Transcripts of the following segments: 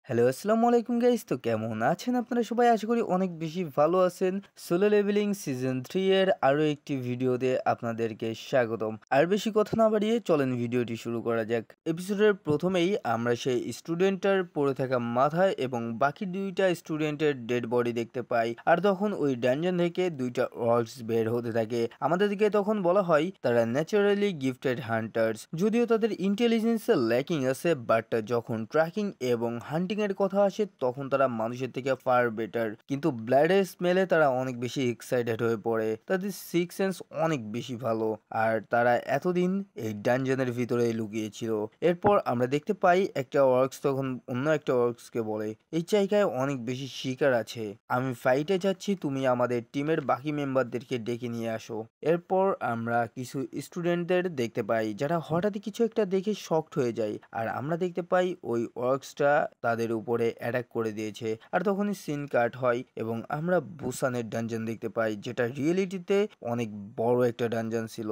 Hello, আসসালামু আলাইকুম guys. তো কেমন আছেন আপনারা সবাই? আশা করি অনেক বেশি ভালো আছেন। সোলো লেভেলিং সিজন 3 এর আরো একটি ভিডিওতে আপনাদেরকে স্বাগতম। আর বেশি কথা না বাড়িয়ে চলেন ভিডিওটি শুরু করা যাক। এপিসোডের প্রথমেই আমরা সেই স্টুডেন্টটার পড়ে থাকা মাথায় এবং বাকি ২ টা স্টুডেন্টের ডেড বডি দেখতে পাই। আর তখন ওই ডানজন থেকে ২ টা অর্কস বের হতে থাকে। আমাদেরকে তখন বলা হয় তারা ন্যাচারালি গিফটেড হান্টার্স। যদিও তাদের ইন্টেলিজেন্সে ল্যাকিং আছে, বাট যখন ট্র্যাকিং এবং হান্টিং এর কথা আসে তখন তারা মানুষের থেকে ফার বেটার। কিন্তু ব্লাডের স্মেলে তারা অনেক বেশি এক্সাইটেড হয়ে পড়ে। তাদের সিক্স সেন্স অনেক বেশি ভালো, আর তারা এতদিন এই ডানজনের ভিতরে লুকিয়েছিল। এরপর আমরা দেখতে পাই একটা অর্কস তখন অন্য একটা অর্কসকে বলে, এই জায়গায় অনেক বেশি শিকার আছে, আমি ফাইটে যাচ্ছি, তুমি আমাদের টিমের বাকি মেম্বারদেরকে ডেকে নিয়ে আসো। এরপর আমরা কিছু স্টুডেন্টদের দেখতে পাই যারা হঠাৎই কিছু একটা দেখে শকড হয়ে যায়, আর আমরা দেখতে পাই ওই অর্কসটা তাদের উপরে অ্যাটাক করে দিয়েছে। আর তখনই সিন কাট হয় এবং আমরা বুসানের ডানজন দেখতে পাই, যেটা রিয়েলিটিতে অনেক বড় একটা ডানজন ছিল।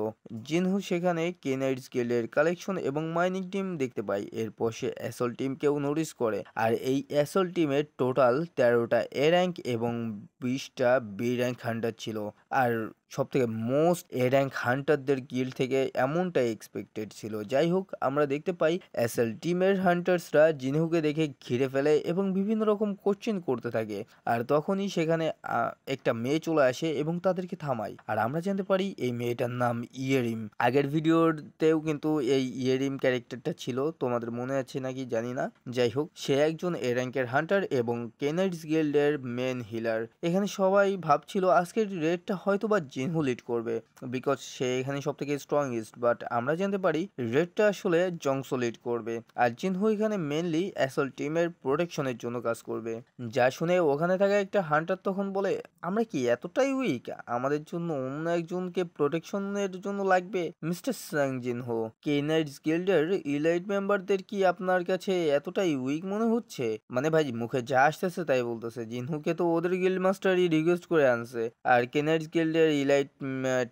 জিনহু সেখানে কেনাইটস গিল্ডের কালেকশন এবং মাইনিং টিম দেখতে পাই। এরপর সে অ্যাসল টিমকেও নোটিস করে, আর এই অ্যাসল টিমের টোটাল 13টা এ র্যাঙ্ক এবং 20টা বি র্যাঙ্ক হান্টার ছিল। আর সবথেকে মোস্ট এ র্যাঙ্ক হান্টারদের গিল্ড থেকে এমনটাই এক্সপেক্টেড ছিল। যাই হোক, আমরা দেখতে পাই এসএল টিমের হান্টার্সরা জিনহুকে দেখে ঘিরে ফেলে এবং বিভিন্ন রকম কোশ্চেন করতে থাকে। আর তখনই সেখানে একটা মেয়ে চলে আসে এবং তাদেরকে থামায়। আর আমরা জানতে পারি এই মেয়েটার নাম ইয়েরিম। আগের ভিডিওতেও কিন্তু এই ইয়েরিম ক্যারেক্টারটা ছিল, তোমাদের মনে আছে নাকি জানি না। যাই হোক, সে একজন এ র্যাঙ্কের হান্টার এবং কেনাইটস গিল্ডের মেন হিলার। এখানে সবাই ভাবছিল আজকের রেডটা হয়তো বা জিনহু লিড করবে, বিকজ সে এখানে সব থেকে স্ট্রংগেস্ট। বাট আমরা জানতে পারি রেডটা আসলে জংসো লিড করবে, আর জিনহু এখানে মেনলি অ্যাসল টিমের প্রোটেকশনের জন্য কাজ করবে। যা শুনে ওখানে থাকা একটা হান্টার তখন বলে, আমরা কি এতটাই উইক? আমাদের জন্য অন্য একজনকে প্রোটেকশনের জন্য লাগবে? মিস্টার সাং জিনহো, কেনাইটস গিল্ডের ইলাইট মেম্বারদের কি আপনার কাছে এতটাই উইক মনে হচ্ছে? মানে ভাই, মুখে যা আসতেছে তাই বলতেছে। জিনহুকে তো ওদের গিল্ড মাস্টারই রিকোয়েস্ট করে আনছে, আর কেনাইটস গিল্ডের ইলাইট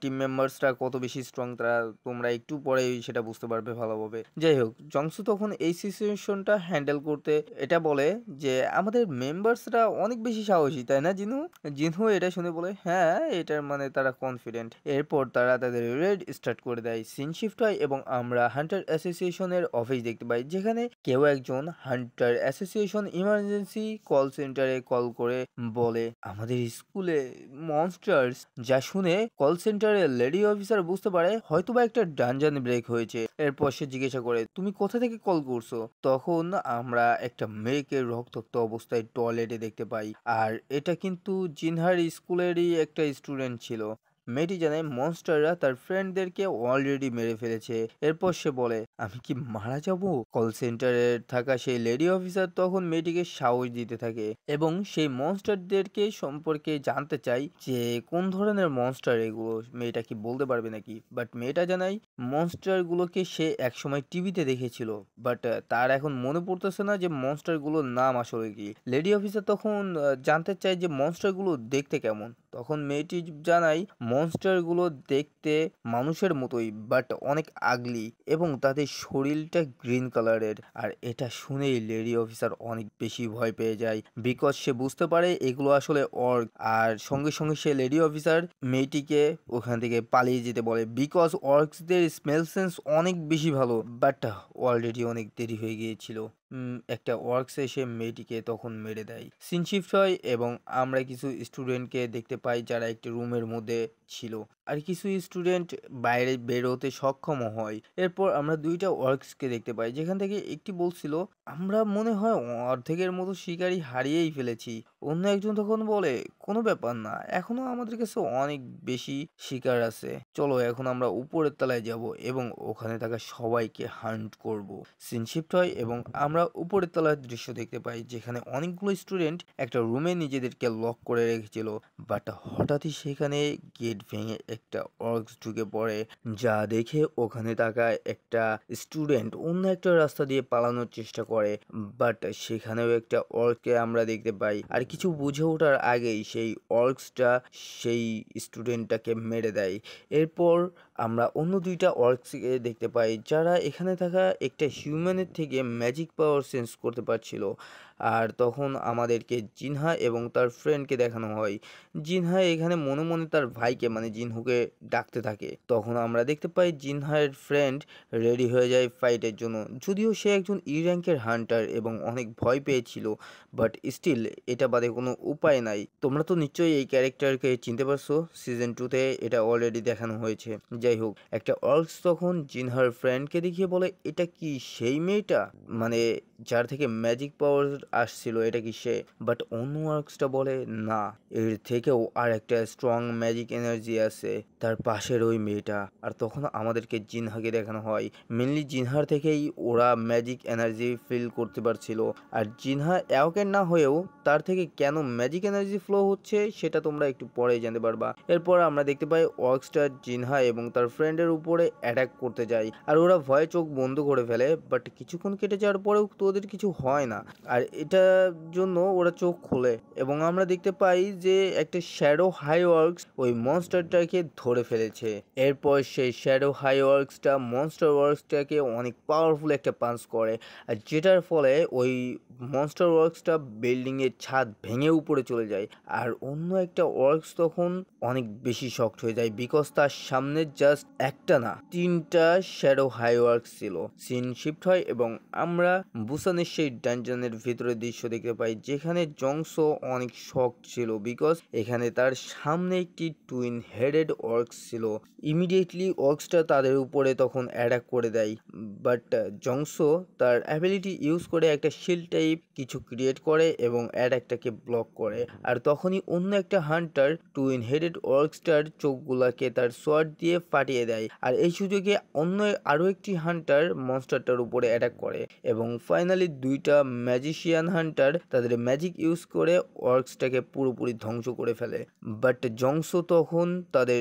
টিম মেম্বার্সরা কত বেশি স্ট্রং তারা তোমরা একটু পরেই সেটা বুঝতে পারবে ভালোভাবে। যাই হোক, জংসু তখন এই সিচুয়েশনটা হ্যান্ডেল করতে এটা বলে যে আমাদের মেম্বার্সরা অনেক বেশি সাহসী, তাই না জিনহু? জিনহু এটা শুনে বলে, হ্যাঁ, এটার মানে তারা কনফিডেন্ট। এরপর তারা তাদের রেড স্টার্ট করে দেয়। সিন শিফট হয় এবং আমরা হান্টার অ্যাসোসিয়েশনের অফিস দেখতে পাই, যেখানে কেউ একজন হান্টার অ্যাসোসিয়েশন ইমার্জেন্সি কল সেন্টারে কল করে বলে আমাদের স্কুলে মনস্টার্স। যা শুনে কল সেন্টারের লেডি অফিসার বুঝতে পারে হয়তোবা একটা ডানজান ব্রেক হয়েছে। এরপর সে জিজ্ঞাসা করে, তুমি কোথা থেকে কল করছো? তখন আমরা একটা মেয়েকে রক্তাক্ত অবস্থায় টয়লেটে দেখতে পাই, আর এটা কিন্তু জিনহার স্কুলেরই একটা স্টুডেন্ট ছিল। মেয়েটি জানায় মনস্টাররা তার ফ্রেন্ডদেরকে অলরেডি মেরে ফেলেছে। এরপর সে বলে, আমি কি মারা যাব? কল সেন্টারে থাকা সেই লেডি অফিসার তখন মেয়েটিকে সাহস দিতে থাকে এবং সেই মনস্টারদেরকে সম্পর্কে জানতে চাই যে কোন ধরনের মনস্টার এগুলো, মেয়েটা কি বলতে পারবে নাকি। বাট মেয়েটা জানায় মনস্টারগুলোকে সে একসময় টিভিতে দেখেছিল, বাট তার এখন মনে পড়তেছে না যে মনস্টারগুলোর নাম আসলে কি। লেডি অফিসার তখন জানতে চায় যে মনস্টারগুলো দেখতে কেমন। তখন মেয়েটি জানায় মনস্টারগুলো দেখতে মানুষের মতোই, বাট অনেক আগলি এবং তাদের শরীরটা গ্রিন কালারের। আর এটা শুনেই লেডি অফিসার অনেক বেশি ভয় পেয়ে যায়, বিকজ সে বুঝতে পারে এগুলো আসলে অর্গ। আর সঙ্গে সঙ্গে সে লেডি অফিসার মেয়েটিকে ওখান থেকে পালিয়ে যেতে বলে, বিকজ অর্কসদের স্মেল সেন্স অনেক বেশি ভালো। বাট অলরেডি অনেক দেরি হয়ে গিয়েছিল। একটা ওয়ার্কস এসে মেয়েটিকে তখন মেরে দেয়। সিন শিফট হয় এবং আমরা কিছু স্টুডেন্টকে দেখতে পাই যারা একটি রুমের মধ্যে ছিল, আর কিছু স্টুডেন্ট বাইরে বের হতে সক্ষম হয়। এরপর আমরা 2টা ওয়ার্কসকে দেখতে পাই, যেখান থেকে একটি বলছিল আমরা মনে হয় অর্ধেকের মতো শিকারী হারিয়েই ফেলেছি। অন্য একজন তখন বলে, কোনো ব্যাপার না, এখনো আমাদের কাছে অনেক বেশি শিকার আছে, চলো এখন আমরা উপরের তলায় যাব এবং ওখানে থাকা সবাইকে হান্ট করব। সিন শিফট হয় এবং আমরা উপরের তলার দৃশ্য দেখতে পাই, যেখানে অনেকগুলো স্টুডেন্ট একটা রুমে নিজেদেরকে লক করে রেখেছিল। বাট হঠাৎই সেখানে গেট ভেঙে একটা অর্কস ঢুকে পড়ে, যা দেখে ওখানে থাকা একটা স্টুডেন্ট অন্য একটা রাস্তা দিয়ে পালানোর চেষ্টা করে। বাট সেখানেও একটা অর্ককে আমরা দেখতে পাই, আর কিছু বুঝে ওঠার আগেই সেই অর্কসটা সেই স্টুডেন্টটাকে মেরে দেয়। এরপর আমরা অন্য ২টা অর্কসকে দেখতে পাই যারা এখানে থাকা একটা হিউম্যানের থেকে ম্যাজিক পাওয়ার সেন্স করতে পারছিল। আর তখন আমাদেরকে জিনহা এবং তার ফ্রেন্ডকে দেখানো হয়। জিনহা এখানে মনে মনে তার ভাইকে মানে জিনহুকে ডাকতে থাকে। তখন আমরা দেখতে পাই জিনহার ফ্রেন্ড রেডি হয়ে যায় ফাইটের জন্য। যদিও সে একজন র্যাঙ্কের হান্টার এবং অনেক ভয় পেয়েছিল, বাট স্টিল এটা বাদে কোনো উপায় নাই। তোমরা তো নিশ্চয়ই এই ক্যারেক্টারকে চিনতে পারছো, সিজন 2 তে এটা অলরেডি দেখানো হয়েছে। যাই হোক, একটা অর্কস তখন জিনহার ফ্রেন্ডকে দেখিয়ে বলে, এটা কি সেই মেয়েটা, মানে যার থেকে ম্যাজিক পাওয়ার আসছিল, এটা কি সে? বাট অন্য অর্কসটা বলে না, এর থেকেও আর একটা স্ট্রং ম্যাজিক এনার্জি আছে তার পাশের ওই মেয়েটা। আর তখন আমাদেরকে জিনহাকে দেখানো হয়। মেনলি জিনহার থেকেই ওরা ম্যাজিক এনার্জি ফিল করতে পারছিল। আর জিনহা অ্যাওয়াকের না হয়েও তার থেকে কেন ম্যাজিক এনার্জি ফ্লো হচ্ছে সেটা তোমরা একটু পরেই জানতে পারবা। এরপর আমরা দেখতে পাই অর্কস্টার জিনহা এবং তার ফ্রেন্ডের উপরে অ্যাটাক করতে যায়। আর ওরা ভয়ে চোখ বন্ধ করে ফেলে, বাট কিছুক্ষণ কেটে যাওয়ার পরেও তো ওদের কিছু হয় না। আর এটার জন্য ওরা চোখ খোলে এবং আমরা দেখতে পাই যে একটা শ্যাডো হাই ওয়ার্কস ওই মনস্টারটাকে ধরে ফেলেছে। এরপর সেই শ্যাডো হাই ওয়ার্কসটা মনস্টার ওয়ার্কসটাকে অনেক পাওয়ারফুল একটা পাঞ্চ করে, আর যেটার ফলে ওই মনস্টার ওয়ার্কসটা বিল্ডিংয়ের ছাদ ভেঙে উপরে চলে যায়। আর অন্য একটা ওয়ার্কস তখন অনেক বেশি শকড হয়ে যায়, বিকজ তার সামনে জাস্ট একটা না 3টা শ্যাডো হাই ওয়ার্কস ছিল। সিন শিফট হয় এবং আমরা বুসানের সেই ডানজনের ভিতরে দৃশ্য দেখতে পাই, যেখানে জংসো অনেক শক ছিল, বিকজ এখানে তার সামনে একটি টুইন হেডেড অর্কস ছিল। ইমিডিয়েটলি অর্কসটা তাদের উপরে তখন অ্যাটাক করে দেয়, বাট জংসো তার অ্যাবিলিটি ইউজ করে একটা শিল্ড টাইপ কিছু ক্রিয়েট করে এবং অ্যাটাকটাকে ব্লক করে। আর তখনই অন্য একটা হান্টার টুইন হেডেড অর্কসটার চোখগুলাকে তার সোয়ার্ড দিয়ে ফাটিয়ে দেয়। আর এই সুযোগে অন্য আরও একটি হান্টার মনস্টারটার উপরে অ্যাটাক করে এবং ফাইনালি 2টা ম্যাজিশিয়ান হান্টার তাদের ম্যাজিক ইউজ করে অর্কসটাকে পুরোপুরি ধ্বংস করে ফেলে। বাট জংসো তখন তাদের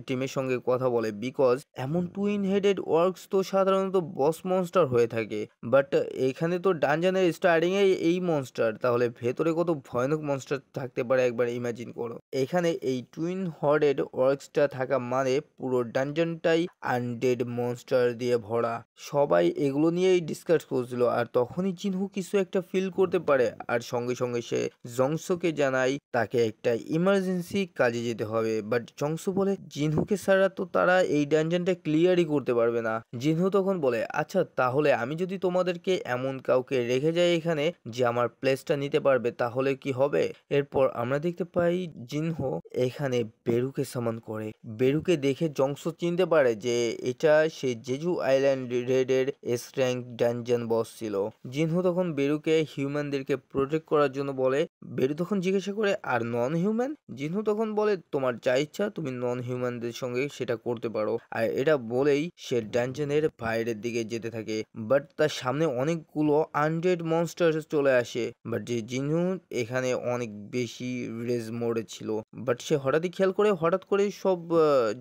টিমের সঙ্গে কথা বলে, বিকজ এমন টুইন হেডেড অর্কস তো সাধারণত বস মনস্টার হয়ে থাকে, বাট এখানে তো ডানজানের স্টার্টিং এ এই মনস্টার, তাহলে ভেতরে কত ভয়ানক মনস্টার থাকতে পারে একবার ইমাজিন করো। এখানে এই টুইন হর্ডেড অর্কসটা থাকা মানে পুরো ডানজনটাই আনডেড মনস্টার দিয়ে ভরা। সবাই এগুলো নিয়েই ডিসকাস করছিল, আর তখনই জিনহু কিছু একটা ফিল করতে পারে আর সঙ্গে সঙ্গে সে জংসোকে জানায় তাকে একটা ইমার্জেন্সি কাজে যেতে হবে। বাট জংসো বলে জিনহুকে ছাড়া তো তারা এই ডানজনটা ক্লিয়ারই করতে পারবে না। জিনহু তখন বলে, আচ্ছা তাহলে আমি যদি তোমাদেরকে এমন কাউকে রেখে যাই এখানে যে আমার প্লেসটা নিতে পারবে, তাহলে কি হবে? এরপর আমরা দেখতে পাই জিনহো এখানে বেরুকে সামন করে। বেরুকে দেখে জংসো চিনতে পারে যে এটা সেই জেজু আইল্যান্ড রেডের এস র্যাঙ্ক ডানজন বস ছিল। জিনহো তখন বেরুকে হিউম্যানদেরকে প্রোটেক্ট করার জন্য বলে। বেরু তখন জিজ্ঞাসা করে, আর নন হিউম্যান? জিনহো তখন বলে, তোমার যা ইচ্ছা তুমি নন হিউম্যানদের সঙ্গে সেটা করতে পারো। আর এটা বলেই সে ডানজনের বাইরের দিকে যেতে থাকে, বাট তার সামনে অনেকগুলো আনডেড মনস্টার চলে আসে। বাট যে জিনহু এখানে অনেক বেশি রেজ মোডে ছিল, বাট সে হঠাৎই খেয়াল করে হঠাৎ করে সব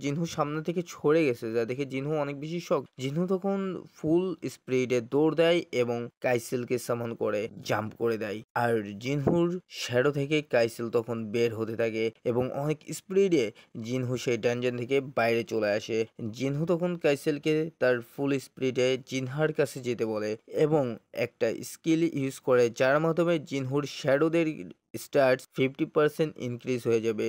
জিনহু সামনে থেকে সরে গেছে, যা দেখে জিনহু অনেক বেশি শক। জিনহু তখন ফুল স্পিডে দৌড় দেয় এবং কাইসেলকে সামন করে জাম্প করে দেয়। আর জিনহুর শ্যাডো থেকে কাইসেল তখন বের হতে থাকে এবং অনেক স্পিডে জিনহু সেই ডানজন থেকে বাইরে চলে আসে। জিনহু তখন কাইসেলকে তার ফুল স্পিডে জিনহার কাছে যেতে বলে এবং একটা স্কিল ইউজ করে, যার মাধ্যমে জিনহুর শ্যাডোদের স্টার্টস 50% ইনক্রিজ হয়ে যাবে।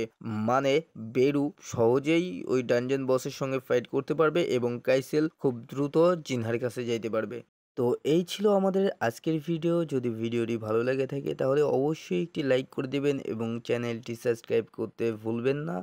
মানে বেরু সহজেই ওই ডানজন বসের সঙ্গে ফাইট করতে পারবে এবং কাইসেল খুব দ্রুত জিনহার কাছে যাইতে পারবে। তো এই ছিল আমাদের আজকের ভিডিও। যদি ভিডিওটি ভালো লেগে থাকে তাহলে অবশ্যই একটি লাইক করে দেবেন এবং চ্যানেলটি সাবস্ক্রাইব করতে ভুলবেন না।